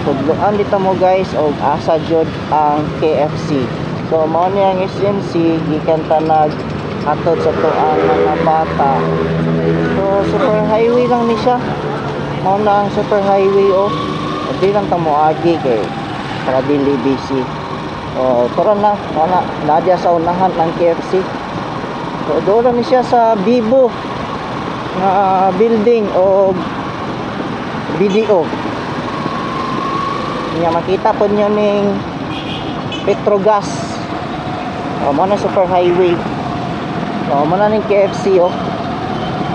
tudloan dito mo guys og asa jud ang KFC. So mao ni ang SNC gikan ta nag atod sa tuang mga bata. So super highway lang ni siya. Mao na ang super highway oh. Di lang ta moagi kay para dili busy. Tara na, nadya sa unahan ng KFC. So doon ni siya sa Vivo na building o BDO. Nya makita po niyo ning Petrogas. Mo na super highway. Mo na ning KFC oh.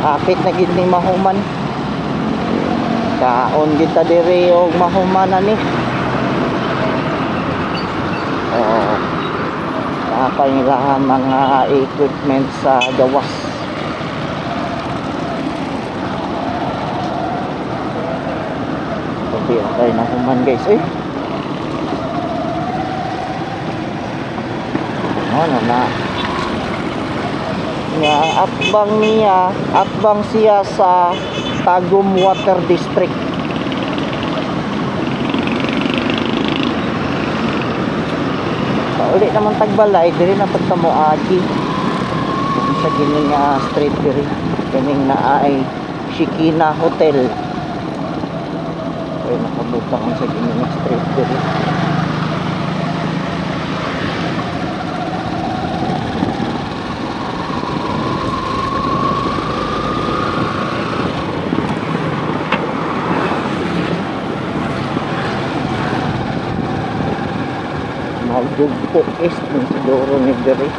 Apit na gid ni mahuman. Kaon gid ta diri og mahuman na ni. Pangilahan mga equipment sa gawas. Sabi tayo na human guys ano na nga atbang siya sa Tagum Water District. Uli naman tagbalay diri na pagtamo agi sa gining street diri kining naa ay Shikina Hotel ay nakabutang sa gining street diri. Dugpo is ng siguro ni diri.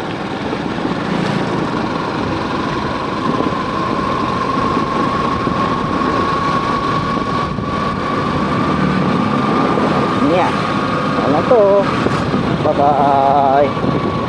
Niya. Ano to? Bye bye.